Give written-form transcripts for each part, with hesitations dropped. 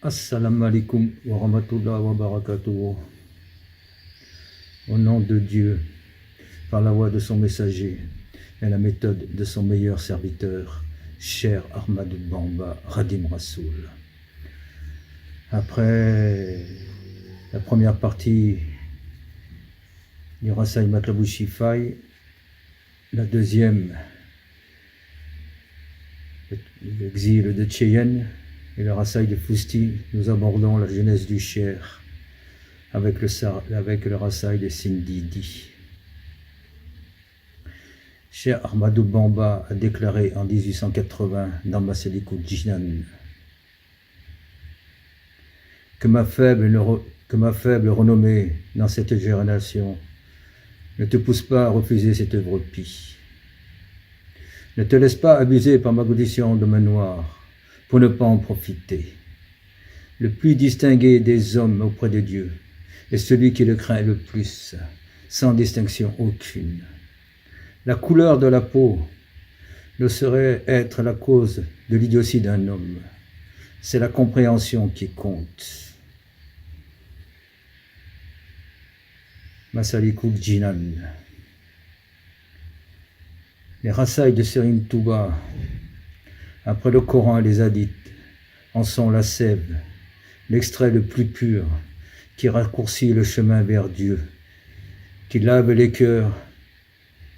Assalamu alaikum wa rahmatullah wa barakatuh. Au nom de Dieu, par la voix de son messager et la méthode de son meilleur serviteur, cher Ahmadou Bamba Khadim Rassoul. Après la première partie du Rassaï Matlabou Shifai, la deuxième, l'exil de Cheyenne et le Rassaï de Fousti, nous abordons la jeunesse du Cher avec le Rassaï de Sindidi. Cher Ahmadou Bamba a déclaré en 1880 dans Massalikul Jinan que ma faible renommée dans cette génération ne te pousse pas à refuser cette œuvre pie. Ne te laisse pas abuser par ma condition de main noire pour ne pas en profiter. Le plus distingué des hommes auprès de Dieu est celui qui le craint le plus, sans distinction aucune. La couleur de la peau ne saurait être la cause de l'idiotie d'un homme. C'est la compréhension qui compte. Massalikul Jinan. Les Rassaïs de Serigne Touba, après le Coran et les hadiths, en sont la sève, l'extrait le plus pur, qui raccourcit le chemin vers Dieu, qui lave les cœurs,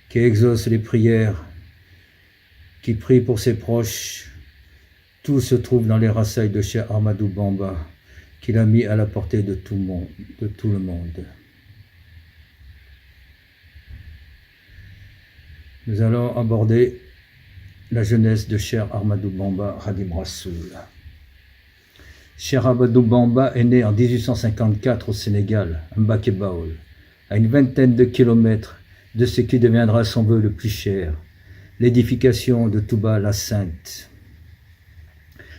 qui exauce les prières, qui prie pour ses proches. Tout se trouve dans les Rassaïs de Cheikh Ahmadou Bamba, qu'il a mis à la portée de tout le monde. Nous allons aborder la jeunesse de Cheikh Ahmadou Bamba Khadim Rassoul. Cheikh Ahmadou Bamba est né en 1854 au Sénégal, à Mbacké Baol, à une vingtaine de kilomètres de ce qui deviendra son vœu le plus cher, l'édification de Touba la Sainte.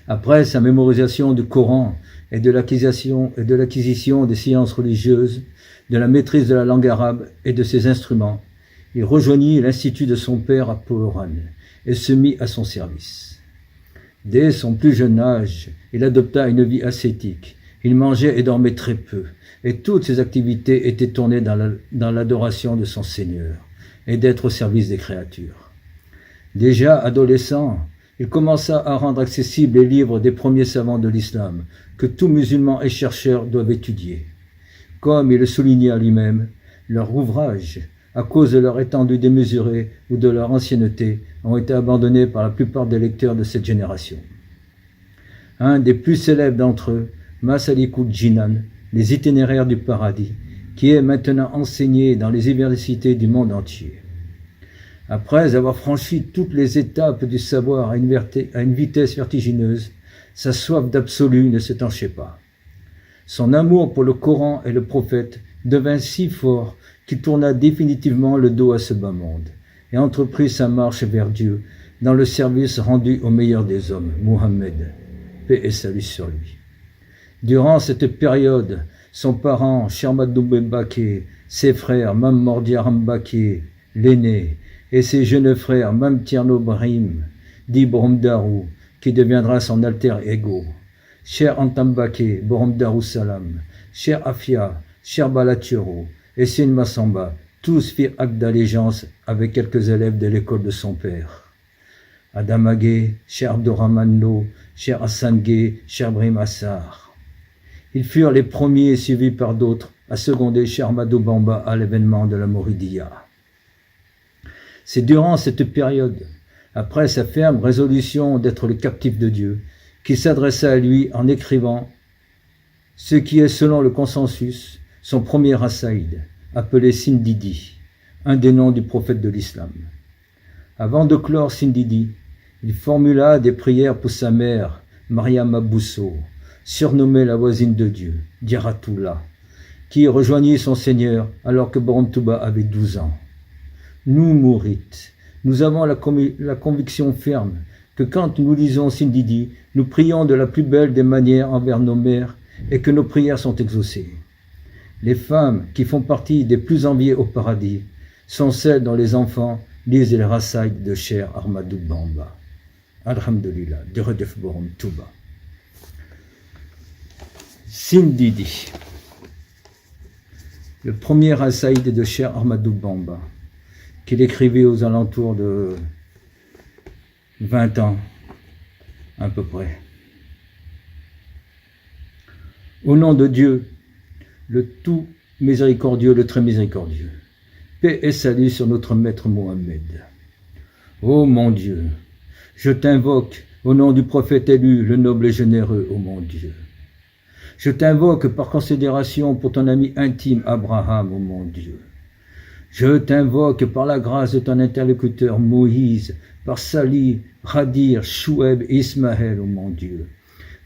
Après sa mémorisation du Coran et de l'acquisition des sciences religieuses, de la maîtrise de la langue arabe et de ses instruments, il rejoignit l'institut de son père à Pororan et se mit à son service. Dès son plus jeune âge, il adopta une vie ascétique. Il mangeait et dormait très peu, et toutes ses activités étaient tournées dans l'adoration de son Seigneur et d'être au service des créatures. Déjà adolescent, il commença à rendre accessibles les livres des premiers savants de l'islam que tout musulman et chercheur doivent étudier. Comme il le soulignait lui-même, leurs ouvrages, à cause de leur étendue démesurée ou de leur ancienneté, ont été abandonnés par la plupart des lecteurs de cette génération. Un des plus célèbres d'entre eux, Massalikul Jinan, les itinéraires du paradis, qui est maintenant enseigné dans les universités du monde entier. Après avoir franchi toutes les étapes du savoir à une vitesse vertigineuse, sa soif d'absolu ne s'étanchait pas. Son amour pour le Coran et le prophète devint si fort qu'il tourna définitivement le dos à ce bas monde et entreprit sa marche vers Dieu dans le service rendu au meilleur des hommes, Mohammed, paix et salut sur lui. Durant cette période, son parent, Cheikh Ahmadou Mbacké, ses frères, Mam Mordiar Mbacké, l'aîné, et ses jeunes frères, Mam Thierno Brahim, dit Borom Darou, qui deviendra son alter ego, Cheikh Anta Mbacké, Borom Darou Salam, Cheikh Afia, Cheikh Balaturo, et Sine Massamba, tous firent acte d'allégeance avec quelques élèves de l'école de son père. Adama Gueye, Cheikh Abdourahmane Lo, Cheikh Hassan Gueye, Cheikh Ibrahim Assar. Ils furent les premiers, suivis par d'autres, à seconder Cheikh Ahmadou Bamba à l'événement de la Mouridiyya. C'est durant cette période, après sa ferme résolution d'être le captif de Dieu, qu'il s'adressa à lui en écrivant ce qui est, selon le consensus, son premier rassaïd, appelé Sindidi, un des noms du prophète de l'islam. Avant de clore Sindidi, il formula des prières pour sa mère, Mariama Bousso, surnommée la voisine de Dieu, Diaratullah, qui rejoignit son Seigneur alors que Borom Touba avait 12 ans. Nous, mourites, nous avons la conviction ferme que quand nous lisons Sindidi, nous prions de la plus belle des manières envers nos mères et que nos prières sont exaucées. Les femmes qui font partie des plus enviées au paradis sont celles dont les enfants lisent les Rassaïs de Cheikh Ahmadou Bamba. Alhamdulillah, de Redef Borom Touba. Sindidi, le premier assaïd de Cheikh Ahmadou Bamba, qu'il écrivait aux alentours de 20 ans, à peu près. Au nom de Dieu, le tout miséricordieux, le très miséricordieux, paix et salut sur notre maître Mohammed. Ô mon Dieu, je t'invoque au nom du prophète élu, le noble et généreux, ô mon Dieu. Je t'invoque par considération pour ton ami intime Abraham, ô mon Dieu. Je t'invoque par la grâce de ton interlocuteur Moïse, par Salih, Radir, Choueb et Ismaël, ô mon Dieu.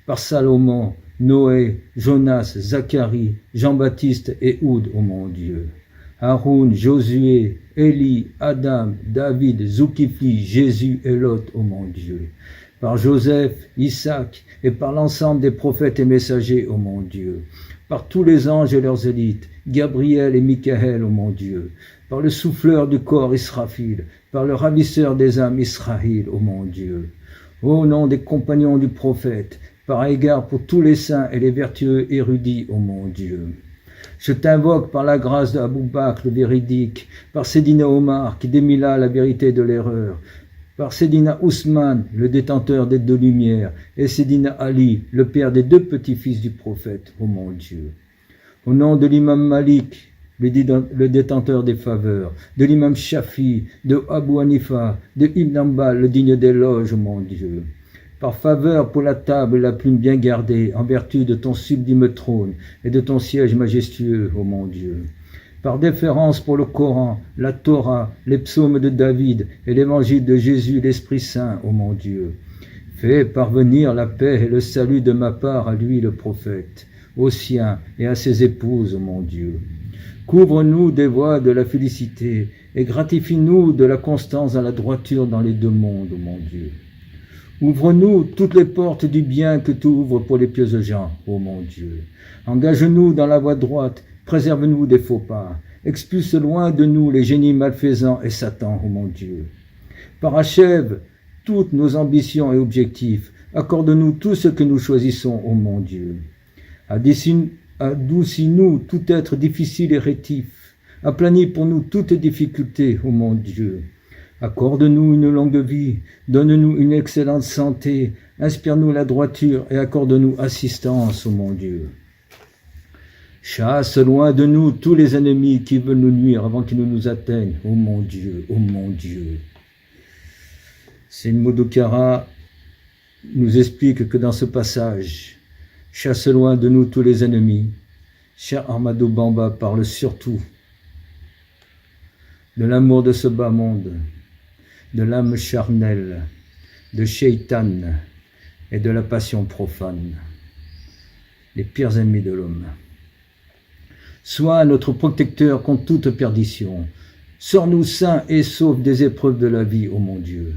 Par Salomon, Noé, Jonas, Zacharie, Jean-Baptiste et Oud, ô mon Dieu. Haroun, Josué, Élie, Adam, David, Zoukifli, Jésus et Lot, ô mon Dieu. Par Joseph, Isaac et par l'ensemble des prophètes et messagers, ô mon Dieu. Par tous les anges et leurs élites, Gabriel et Michaël, ô mon Dieu. Par le souffleur du corps Israfil, par le ravisseur des âmes Israël, ô mon Dieu. Au nom des compagnons du prophète, par égard pour tous les saints et les vertueux érudits, ô mon Dieu. Je t'invoque par la grâce d'Abou Bakr le véridique, par Sédina Omar qui démila la vérité de l'erreur, par Sédina Ousmane, le détenteur des deux lumières, et Sédina Ali, le père des deux petits-fils du prophète, ô mon Dieu. Au nom de l'imam Malik, le détenteur des faveurs, de l'imam Shafi, de Abu Hanifa, de Ibn Hanbal, le digne d'éloge, ô mon Dieu. Par faveur pour la table et la plume bien gardée, en vertu de ton sublime trône et de ton siège majestueux, ô mon Dieu. Par déférence pour le Coran, la Torah, les psaumes de David et l'évangile de Jésus, l'Esprit Saint, ô mon Dieu. Fais parvenir la paix et le salut de ma part à lui, le prophète, aux siens et à ses épouses, ô mon Dieu. Couvre-nous des voies de la félicité et gratifie-nous de la constance dans la droiture dans les deux mondes, ô mon Dieu. Ouvre-nous toutes les portes du bien que tu ouvres pour les pieux gens, ô mon Dieu. Engage-nous dans la voie droite, préserve-nous des faux pas. Expulse loin de nous les génies malfaisants et Satan, ô mon Dieu. Parachève toutes nos ambitions et objectifs. Accorde-nous tout ce que nous choisissons, ô mon Dieu. Adoucis-nous tout être difficile et rétif. Aplanis pour nous toute difficulté, ô mon Dieu. Accorde-nous une longue vie, donne-nous une excellente santé, inspire-nous la droiture et accorde-nous assistance, ô mon Dieu. Chasse loin de nous tous les ennemis qui veulent nous nuire avant qu'ils ne nous atteignent, ô mon Dieu, ô mon Dieu. Seigneur Moudou-Kara nous explique que dans ce passage, chasse loin de nous tous les ennemis. Cheikh Ahmadou Bamba parle surtout de l'amour de ce bas monde, de l'âme charnelle, de Shaitan et de la passion profane, les pires ennemis de l'homme. Sois notre protecteur contre toute perdition. Sors-nous sains et saufs des épreuves de la vie, ô mon Dieu.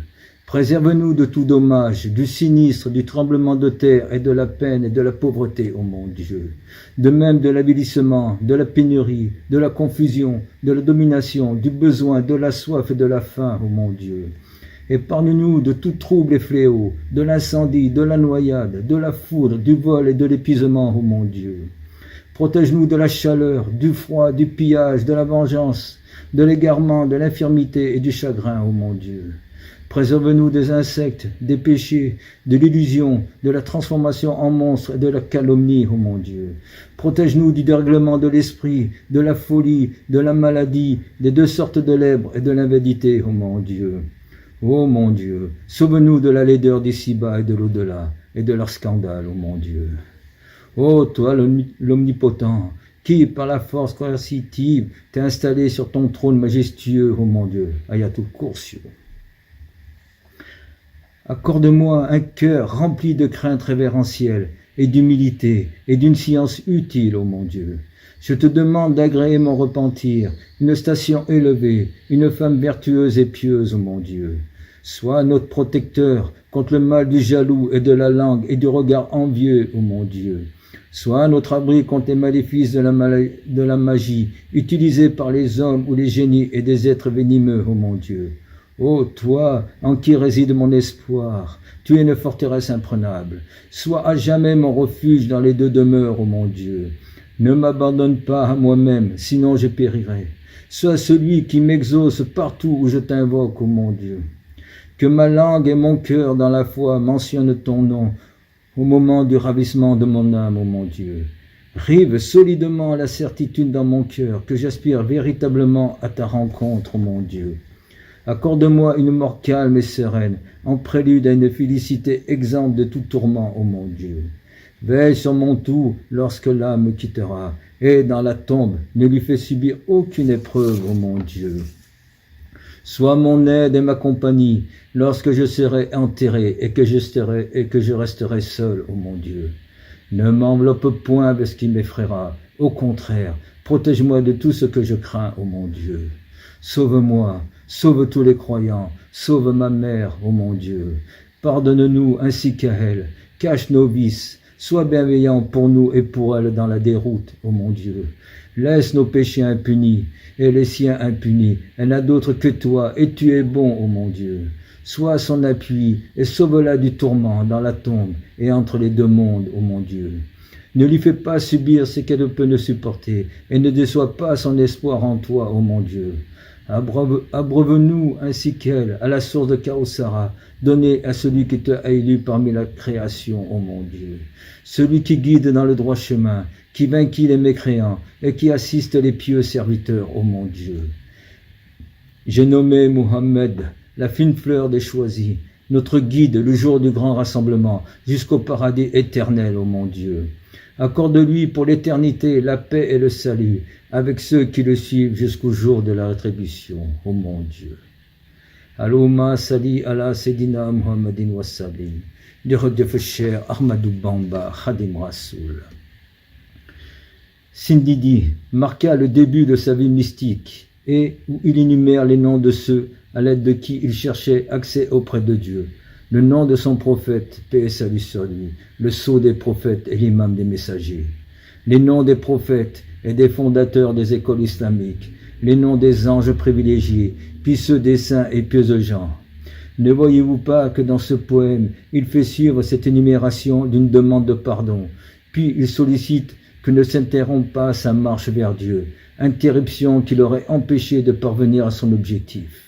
Préserve-nous de tout dommage, du sinistre, du tremblement de terre et de la peine et de la pauvreté, ô mon Dieu. De même de l'avilissement, de la pénurie, de la confusion, de la domination, du besoin, de la soif et de la faim, ô mon Dieu. Épargne-nous de tout trouble et fléau, de l'incendie, de la noyade, de la foudre, du vol et de l'épuisement, ô mon Dieu. Protège-nous de la chaleur, du froid, du pillage, de la vengeance, de l'égarement, de l'infirmité et du chagrin, ô mon Dieu. Préserve-nous des insectes, des péchés, de l'illusion, de la transformation en monstre et de la calomnie, ô mon Dieu. Protège-nous du dérèglement de l'esprit, de la folie, de la maladie, des deux sortes de lèbres et de l'invalidité, ô mon Dieu. Ô mon Dieu, sauve-nous de la laideur d'ici-bas et de l'au-delà, et de leur scandale, ô mon Dieu. Ô toi, l'omnipotent, qui, par la force coercitive, t'es installé sur ton trône majestueux, ô mon Dieu, Ayatul Kursi. Accorde-moi un cœur rempli de crainte révérentielle et d'humilité et d'une science utile, ô mon Dieu. Je te demande d'agréer mon repentir, une station élevée, une femme vertueuse et pieuse, ô mon Dieu. Sois notre protecteur contre le mal du jaloux et de la langue et du regard envieux, ô mon Dieu. Sois notre abri contre les maléfices de la magie, utilisés par les hommes ou les génies et des êtres venimeux, ô mon Dieu. Ô toi, en qui réside mon espoir, tu es une forteresse imprenable. Sois à jamais mon refuge dans les deux demeures, ô mon Dieu. Ne m'abandonne pas à moi-même, sinon je périrai. Sois celui qui m'exauce partout où je t'invoque, ô mon Dieu. Que ma langue et mon cœur dans la foi mentionnent ton nom au moment du ravissement de mon âme, ô mon Dieu. Rive solidement la certitude dans mon cœur que j'aspire véritablement à ta rencontre, ô mon Dieu. Accorde-moi une mort calme et sereine, en prélude à une félicité exempte de tout tourment, ô mon Dieu. Veille sur mon tout lorsque l'âme me quittera, et dans la tombe ne lui fais subir aucune épreuve, ô mon Dieu. Sois mon aide et ma compagnie lorsque je serai enterré et que je resterai seul, ô mon Dieu. Ne m'enveloppe point de ce qui m'effraiera. Au contraire, protège-moi de tout ce que je crains, ô mon Dieu. Sauve-moi, sauve tous les croyants, sauve ma mère, ô mon Dieu. Pardonne-nous ainsi qu'à elle, cache nos vices, sois bienveillant pour nous et pour elle dans la déroute, ô mon Dieu. Laisse nos péchés impunis et les siens impunis. Elle n'a d'autre que toi, et tu es bon, ô mon Dieu. Sois son appui, et sauve-la du tourment dans la tombe et entre les deux mondes, ô mon Dieu. Ne lui fais pas subir ce qu'elle peut ne supporter, et ne déçois pas son espoir en toi, ô mon Dieu. Abreuve-nous ainsi qu'elle, à la source de Kaosara, donnée à celui qui te a élu parmi la création, ô mon Dieu. Celui qui guide dans le droit chemin, qui vainquit les mécréants, et qui assiste les pieux serviteurs, ô mon Dieu. J'ai nommé Muhammad, la fine fleur des choisis, notre guide le jour du grand rassemblement, jusqu'au paradis éternel, ô mon Dieu. Accorde-lui pour l'éternité la paix et le salut, avec ceux qui le suivent jusqu'au jour de la rétribution, ô mon Dieu. Allahumma salli ala Sayyidina Muhammadin wa sallim, du Dieu cher Ahmadou Bamba, Khadim Rasoul. Sindidi marqua le début de sa vie mystique, et où il énumère les noms de ceux à l'aide de qui il cherchait accès auprès de Dieu. Le nom de son prophète, paix et salut sur lui, le sceau des prophètes et l'imam des messagers. Les noms des prophètes et des fondateurs des écoles islamiques, les noms des anges privilégiés, puis ceux des saints et pieux gens. Ne voyez-vous pas que dans ce poème, il fait suivre cette énumération d'une demande de pardon, puis il sollicite que ne s'interrompe pas sa marche vers Dieu, interruption qui l'aurait empêché de parvenir à son objectif.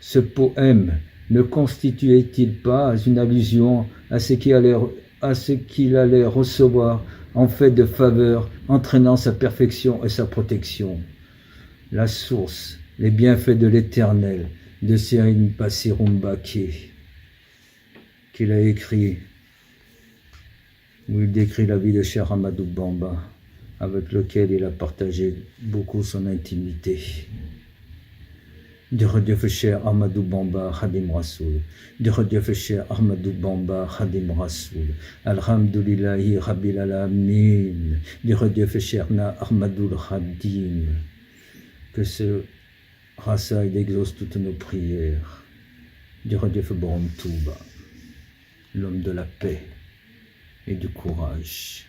Ce poème ne constituait-il pas une allusion à ce qu'il allait recevoir en fait de faveur, entraînant sa perfection et sa protection? La source, les bienfaits de l'Éternel, de Serigne Bassirou Mbacké, qu'il a écrit, où il décrit la vie de Cheikh Ahmadou Bamba, avec lequel il a partagé beaucoup son intimité. Du Dieu Cheikh Ahmadou Bamba Khadim Rasoul, du Dieu Cheikh Ahmadou Bamba Khadim Rasoul, Alhamdulillahi Rabbil Alamin, du Dieu Cheikh Na Ahmadou Khadim. Que ce Rasa il exauce toutes nos prières. Du Dieu Borom Touba, l'homme de la paix et du courage.